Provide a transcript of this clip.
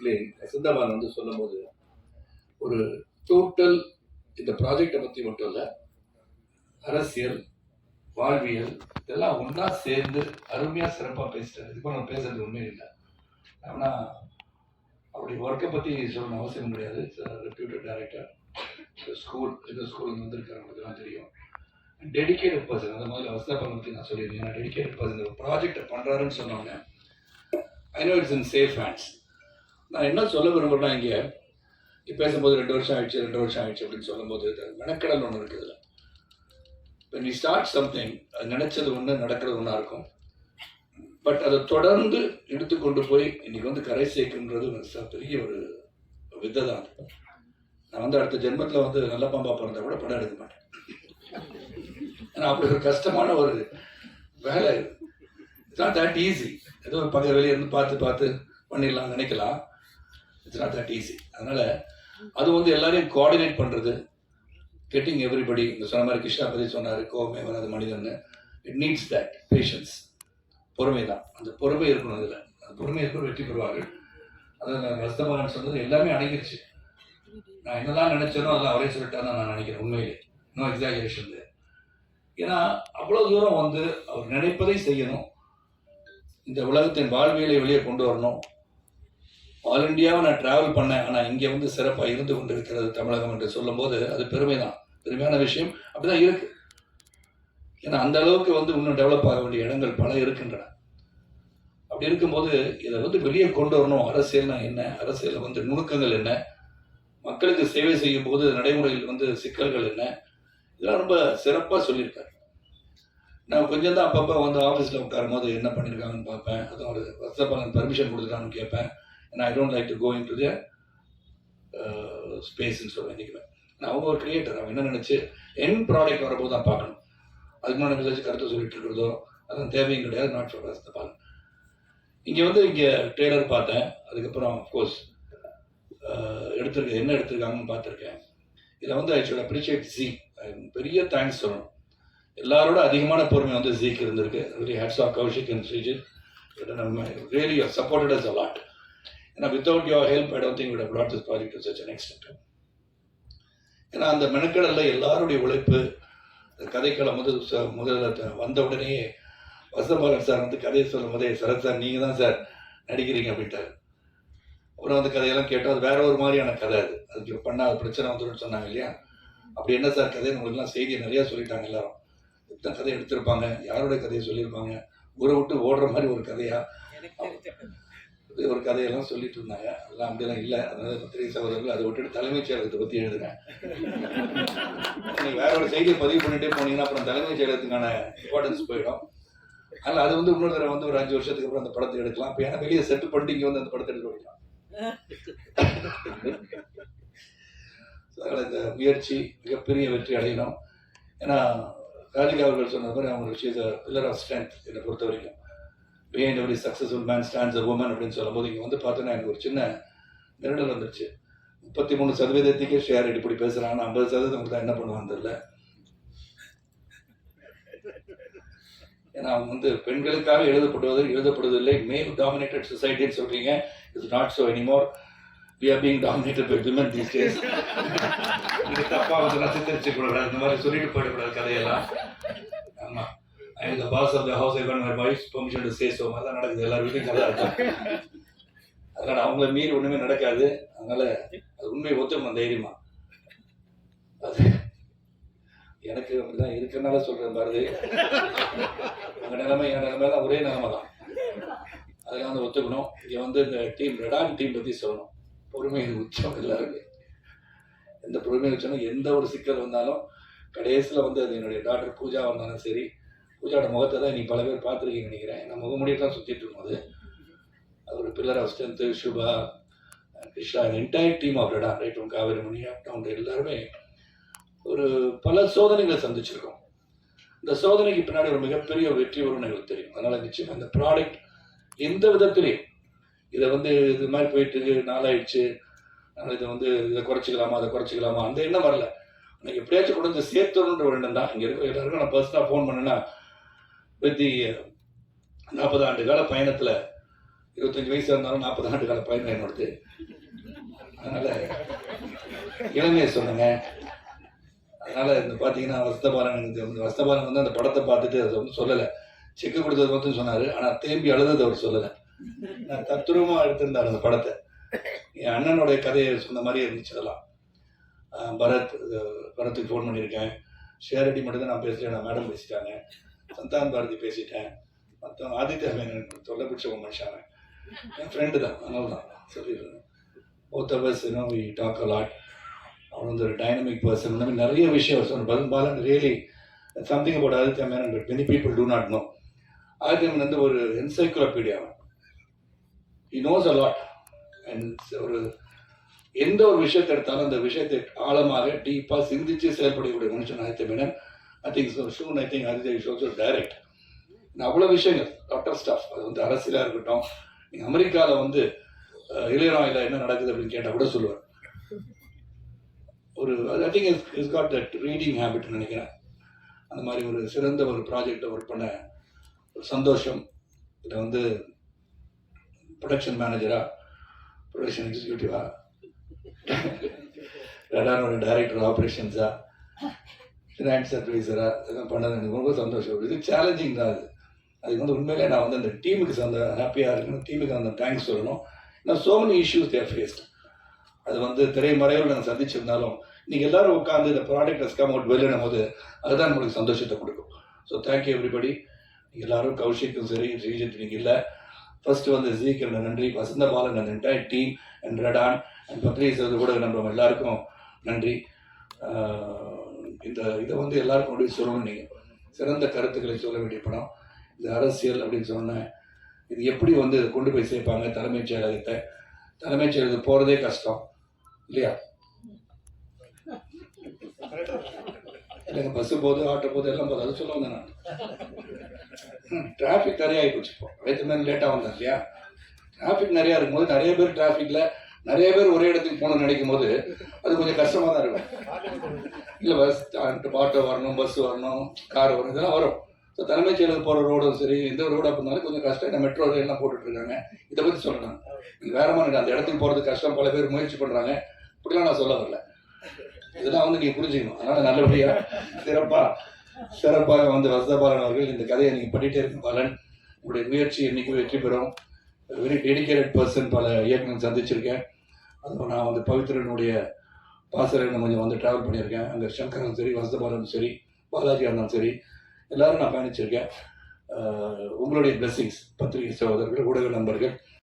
Basically சிந்தபான் வந்து சொல்லும் போது ஒரு டோட்டல் இந்த ப்ராஜெக்டை பற்றி மட்டும் இல்லை, அரசியல், வாழ்வியல் இதெல்லாம் ஒன்றா சேர்ந்து அருமையாக சிறப்பாக பேசிட்டாரு. இதுக்கு நம்ம பேசுறது உண்மையே இல்லை. ஆனால் அப்படி ஒர்க்கை பற்றி சொல்லணும் அவசியம் கிடையாது. ரெப்யூட்டட் டைரக்டர், ஸ்கூல் எந்த ஸ்கூல் வந்திருக்கிறவங்களுக்குலாம் தெரியும். Dedicated person. அந்த மாதிரி வசதபான் பற்றி நான் சொல்லியிருந்தேன். ஏன்னா டெடிக்கேட்டட் பர்சன் இந்த ப்ராஜெக்டை பண்ணுறாருன்னு சொன்னோன்னே I know it's in safe hands. நான் என்ன சொல்ல விரும்புகிறேன்னா, இங்கே பேசும்போது 2 வருஷம் ஆயிடுச்சு அப்படின்னு சொல்லும்போது மெனக்கடல் ஒன்று இருக்குதுல்ல. when we start something, அது நினைச்சது ஒன்று நடக்கிறது ஒன்றா இருக்கும். பட் அதை தொடர்ந்து எடுத்துக்கொண்டு போய் இன்னைக்கு வந்து கரை சேர்க்குன்றது பெரிய ஒரு வித்தை தான். நான் வந்து அடுத்த ஜென்மத்தில் வந்து நல்ல பாம்பா பிறந்தா கூட படம் எடுக்க மாட்டேன். ஏன்னா அப்படி ஒரு கஷ்டமான ஒரு வேலை. It's not that easy. ஏதோ ஒரு பக்க வெளியே இருந்து பார்த்து பண்ணிடலாம் நினைக்கலாம். It's not that easy. அதனால அது வந்து எல்லாரையும் கோஆர்டினேட் பண்ணுறது, கெட்டிங் எவ்ரிபடி. இந்த சொன்ன மாதிரி கிருஷ்ணா பற்றி சொன்னார், கோவமே வராது மனிதன். இட் நீட்ஸ் தட் பேஷன்ஸ், பொறுமை தான். அந்த பொறுமை இருக்கணும். இதில் அந்த பொறுமை இருக்கணும், வெற்றி பெறுவார்கள். அதை வசதபான் சொன்னது எல்லாமே அடங்கிருச்சு. நான் என்னெல்லாம் நினைச்சேனோ அதெல்லாம் அவரே சொல்லிட்டான்னு நான் நினைக்கிறேன். உண்மையிலே நோ எக்ஸாஜரேஷன். ஏன்னா அவ்வளோ தூரம் வந்து அவர் நினைப்பதை செய்யணும். இந்த உலகத்தின் வாழ்வியலை வெளியே கொண்டு வரணும். ஆல் இண்டியாவை நான் ட்ராவல் பண்ணேன், ஆனால் இங்கே வந்து சிறப்பாக இருந்து கொண்டு இருக்கிறது தமிழகம் என்று சொல்லும்போது அது பெருமை தான். பெருமையான விஷயம். அப்படிதான் இருக்கு. ஏன்னா அந்த அளவுக்கு வந்து இன்னும் டெவலப் ஆக வேண்டிய இடங்கள் பல இருக்கின்றன. அப்படி இருக்கும்போது இதை வந்து வெளியே கொண்டு வரணும். அரசியல்னா என்ன, அரசியலில் வந்து நுணுக்கங்கள் என்ன, மக்களுக்கு சேவை செய்யும் போது நடைமுறையில் வந்து சிக்கல்கள் என்ன, இதெல்லாம் ரொம்ப சிறப்பாக சொல்லியிருக்காரு. நான் கொஞ்சம் தான் அப்பப்போ வந்து ஆஃபீஸில் உட்காரும் போது என்ன பண்ணியிருக்காங்கன்னு பார்ப்பேன். அதுவும் ஒரு வசதபான் பர்மிஷன் கொடுத்துருக்கான்னு கேட்பேன். ஏன்னா I don't like to go in to the ஸ்பேஸ்ன்னு சொல்ல நினைக்கிறேன். நான் அவங்க ஒரு கிரியேட்டர். அவங்க என்ன நினச்சி என் ப்ராடக்ட் வரப்போது தான் பார்க்கணும். அதுக்கு முன்னாடி வச்சு கருத்து சொல்லிட்டு இருக்கிறதோ அதெல்லாம் தேவையும் கிடையாது. Not for Vasanthabalan. இங்கே வந்து இங்கே ட்ரெய்லர் பார்த்தேன். அதுக்கப்புறம் அஃப்கோர்ஸ் என்ன எடுத்திருக்காங்கன்னு பார்த்துருக்கேன். இதில் வந்து ஐ ஷுட் அப்ரிஷியேட் ஜீ. பெரிய தேங்க்ஸ் சொல்லணும். எல்லாரோட அதிகமான பொறுமை வந்து ஜீக்கு இருந்திருக்கு. Really hats off Kaushik and Sreejith. Really you supported us a lot. ஏன்னா without your help I don't think would have brought this project to such an extent. ஏன்னா அந்த மெனக்கடலில் எல்லாருடைய உழைப்பு. கதைக்களம் முதல்ல வந்த உடனே வசதபான் சார் வந்து கதையை சொல்லும் போதே, சரத் சார் நீங்கள் தான் சார் நடிக்கிறீங்க அப்படின்ட்டார். அப்புறம் அந்த கதையெல்லாம் கேட்டோம். அது வேற ஒரு மாதிரியான கதை. அதுக்கு பண்ணால் பிரச்சனை வந்துடும் சொன்னாங்க இல்லையா. அப்படி என்ன சார் கதை, உங்களுக்குலாம் செய்தியை நிறையா சொல்லிட்டாங்க. எல்லாரும் எத்தனை கதை எடுத்திருப்பாங்க, யாரோட கதையை சொல்லியிருப்பாங்க, ஊரை விட்டு ஓடுற மாதிரி ஒரு கதையா ஒரு கதையெல்லாம் சொல்லிட்டு இருந்தாங்க. அதெல்லாம் அப்படியெல்லாம் இல்லை. அதனால பத்திரிகை சகோதரர்கள் அதை விட்டுட்டு தலைமைச் செயலகத்தை பற்றி எழுதுறேன். நீங்கள் வேற ஒரு செய்தியை பதிவு பண்ணிட்டே போனீங்கன்னா அப்புறம் தலைமைச் செயலகத்துக்கான இம்பார்ட்டன்ஸ் போயிடும். அதனால் அது வந்து இன்னொரு தடவை வந்து ஒரு 5 வருஷத்துக்கு அப்புறம் அந்த படத்தை எடுக்கலாம். இப்போ ஏன்னா வெளியே செட்டில் பண்ணிட்டு இங்கே வந்து அந்த படத்தை எடுக்க வைக்கலாம். அதனால் இந்த முயற்சி மிகப்பெரிய வெற்றி அடையணும். ஏன்னா ராஜிகா அவர்கள் சொன்ன மாதிரி அவங்க she's a pillar of strength. என்னை பொறுத்த வரைக்கும் behind every successful man stands a woman அப்படின்னு சொல்லும்போது இங்கே வந்து பார்த்தோன்னா எனக்கு ஒரு சின்ன நெருடல் வந்துருச்சு. 33% ஷேர் இப்படி பேசுகிறாங்கன்னா 50% தான் என்ன பண்ணுவான்னு தெரியல. ஏன்னா அவங்க வந்து பெண்களுக்காக எழுதப்படுவதில்லை. மேல் டாமினேட்டட் சொசைட்டின்னு சொல்றீங்க. It's not so anymore. We are being dominated by women these days. இது தப்பா வந்து சித்தரிச்சு கூடாது. இந்த மாதிரி சொல்லிட்டு போயிடக்கூடாது கதையெல்லாம். ஆமா, I am the boss of the house. I got my wife's permission to say so. அதான் நடக்குது எல்லார் வீட்லையும் கதை இருக்கும். அதனால அவங்கள மீறி ஒண்ணுமே நடக்காது. அதனால அது உண்மையை ஒத்துக்கணும் தைரியமா. அது எனக்கு அப்படிதான் இருக்கிறனால சொல்றேன் பாருது. உங்க நிலைமை என் நிலைமை தான் ஒரே நிலைமை தான். அதெல்லாம் வந்து ஒத்துக்கணும். இங்க வந்து இந்த டீம் ரெடான் டீம் பத்தி சொல்லணும். பொறுமை உச்சம் எல்லாருமே. எந்த பொறுமையை வச்சாலும் எந்த ஒரு சிக்கல் வந்தாலும் கடைசியில் வந்து அது என்னுடைய டாக்டர் பூஜா வந்தாலும் சரி, பூஜாவோட முகத்தை தான் நீ பல பேர் பார்த்துருக்கீங்க நினைக்கிறேன். நான் முகமுடியெல்லாம் சுற்றிட்டு இருக்கும்போது அது ஒரு pillar of strength. Subha, Krishna, entire team of Redon, right from Kaveri Mani up down எல்லாருமே ஒரு பல சோதனைகளை சந்திச்சிருக்கோம். இந்த சோதனைக்கு பின்னாடி ஒரு மிகப்பெரிய வெற்றி வரும்னு எங்களுக்கு தெரியும். அதனால நிச்சயமாக இந்த ப்ராடக்ட் எந்த விதத்திலையும் இதை வந்து இது மாதிரி போயிட்டு நாளாயிடுச்சு, இதை வந்து இதை குறைச்சிக்கலாமா அதை குறைச்சிக்கலாமா அந்த எண்ணம் வரல. எனக்கு எப்படியாச்சும் கொண்டு வந்து சேர்த்தணுன்ற ஒரு எண்ணம் தான். இங்கே இருக்கிற எல்லாருக்கும் நான் பர்சனலாக ஃபோன் பண்ணேன்னா, பற்றி 40 ஆண்டு கால பயணத்தில் 25 வயசு இருந்தாலும் 40 ஆண்டு கால பயணம் என்னோடது. அதனால இளமையை சொன்னேங்க. அதனால இந்த பார்த்தீங்கன்னா வசந்தபாலன் வந்து அந்த படத்தை பார்த்துட்டு அதை வந்து சொல்லலை. செக்கு கொடுத்தது மட்டும் சொன்னார். ஆனால் தேம்பி அழுதது அவர் சொல்லலை. நான் தத்துரூபமாக எடுத்திருந்தார் அந்த படத்தை. என் அண்ணனுடைய கதையை சொன்ன மாதிரியே இருந்துச்சு அதெல்லாம். பரத்துக்கு ஃபோன் பண்ணியிருக்கேன். ஷேரடி மட்டும் தான் நான் பேசுகிறேன். நான் மேடம் பேசிட்டாங்க. சந்தான் பாரதி பேசிட்டேன். மொத்தம் ஆதித்யா மேனன் தொல்லை பிடிச்ச ஒரு மனுஷாங்க. என் ஃப்ரெண்டு தான். அதனால தான் சொல்லிடுறேன். both of us, we talk a lot. அவன் வந்து ஒரு டைனமிக் பர்சன். இந்த மாதிரி நிறைய விஷயம் சொன்ன Balan really something about Aditya Menon but many people do not know. Aditya Menon வந்து ஒரு encyclopedia. He knows a lot. And ஒரு எந்த ஒரு விஷயத்தை எடுத்தாலும் அந்த விஷயத்தை ஆழமாக டீப்பாக சிந்திச்சு செயல்படக்கூடிய மனுஷன் Aditya Menon. I think Aditya is also direct. அவ்வளோ விஷயங்கள் லாட் ஆஃப் ஸ்டாஃப். அது வந்து அரசியலாக இருக்கட்டும். நீங்கள் அமெரிக்காவில் வந்து இளையராயில் என்ன நடக்குது அப்படின்னு கேட்டால் கூட சொல்லுவார். ஒரு I think is got that reading ஹேபிட்னு நினைக்கிறேன். அந்த மாதிரி ஒரு சிறந்த ஒரு ப்ராஜெக்டை ஒர்க் பண்ண ஒரு சந்தோஷம். இதில் வந்து ப்ரொடக்ஷன் மேனேஜராக, ப்ரொடக்ஷன் எக்ஸிக்யூட்டிவா, ரெடானோட டைரக்டர் ஆப்ரேஷன்ஸா, ஃபினான்ஸ் அட்வைசராக இதெல்லாம் பண்ணது எனக்கு ரொம்ப சந்தோஷம். இது சேலஞ்சிங் தான். அதுக்கு வந்து உண்மையிலே நான் வந்து அந்த டீமுக்கு ஹாப்பியாக இருக்கணும். டீமுக்கு அந்த தேங்க்ஸ் சொல்லணும். நான் so many issues they're faced. அது வந்து திரைமறைவில் நாங்கள் சந்திச்சிருந்தாலும் நீங்கள் எல்லாரும் உட்காந்து இந்த ப்ராடக்ட் ஹஸ் கம் அவுட் வெல்லுனும் போது அதுதான் நம்மளுக்கு சந்தோஷத்தை கொடுக்கும். So thank you everybody. நீங்கள் எல்லாரும் கௌஷிக்கும் சரி, ஸ்ரீஜித் நீங்கள் இல்லை. ஃபர்ஸ்ட் வந்து ஜீக்கிரன் நன்றி, வசந்தபாலன் அந்த entire team and Redon and Badri sir கூட நம்ம எல்லாருக்கும் நன்றி. இதை வந்து எல்லாருக்கும் கொண்டு சொல்லணும். நீங்கள் சிறந்த கருத்துக்களை சொல்ல வேண்டிய படம். இந்த அரசியல் அப்படின்னு சொன்னேன். இது எப்படி வந்து கொண்டு போய் சேர்ப்பாங்க தலைமைச் செயலகத்தை? தலைமைச் செயலகத்துக்கு போகிறதே கஷ்டம் இல்லையா? இல்லைங்க, பஸ்ஸு போகுது, ஆட்டோ போகுது, எல்லாம் போகுது. அது சொல்ல வந்தேன் நான். டிராஃபிக் நிறைய ஆகி போச்சு. இப்போ வயது மேலே லேட்டாக வந்தேன் இல்லையா? டிராஃபிக் நிறையா இருக்கும்போது நிறைய பேர் டிராஃபிக்கில் நிறைய பேர் ஒரே இடத்துக்கு போகணும்னு நினைக்கும் போது அது கொஞ்சம் கஷ்டமாக தான் இருக்கும். இல்லை பஸ் ஆட்டோ வரணும், பஸ் வரணும், கார் வரணும், இதெல்லாம் வரும். ஸோ தலைமைச் செயலகம் போகிற ரோடும் சரி, எந்த ரோடாக இருந்தாலும் கொஞ்சம் கஷ்டம். இந்த மெட்ரோ ரயில்லாம் போட்டுட்ருக்காங்க. இதை பற்றி சொல்லணும். வேற மாதிரி அந்த இடத்துக்கு போகிறது கஷ்டம். பல பேர் முயற்சி பண்ணுறாங்க. இப்படிலாம் நான் சொல்ல வரல. இதெல்லாம் வந்து நீங்கள் புரிஞ்சுக்கணும். அதனால் நல்லபடியாக சிறப்பாக வந்து வசந்தபாலன் அவர்கள் இந்த கதையை நீங்கள் பண்ணிகிட்டே இருக்க பாலன். உங்களுடைய முயற்சி என்றைக்கும் வெற்றி பெறும். Very dedicated person. பல இயக்கங்கள் சந்திச்சிருக்கேன். அதுவும் நான் வந்து பவித்ரனுடைய பாசறையில் கொஞ்சம் வந்து ட்ராவல் பண்ணியிருக்கேன். அங்கே சங்கரனும் சரி, வசந்தபாலனும் சரி, பாலாஜி இருந்தாலும் சரி, எல்லாரும் நான் பயணிச்சிருக்கேன். உங்களுடைய பிளெஸிங்ஸ், பத்திரிகை சகோதரர்கள், ஊடக நண்பர்கள்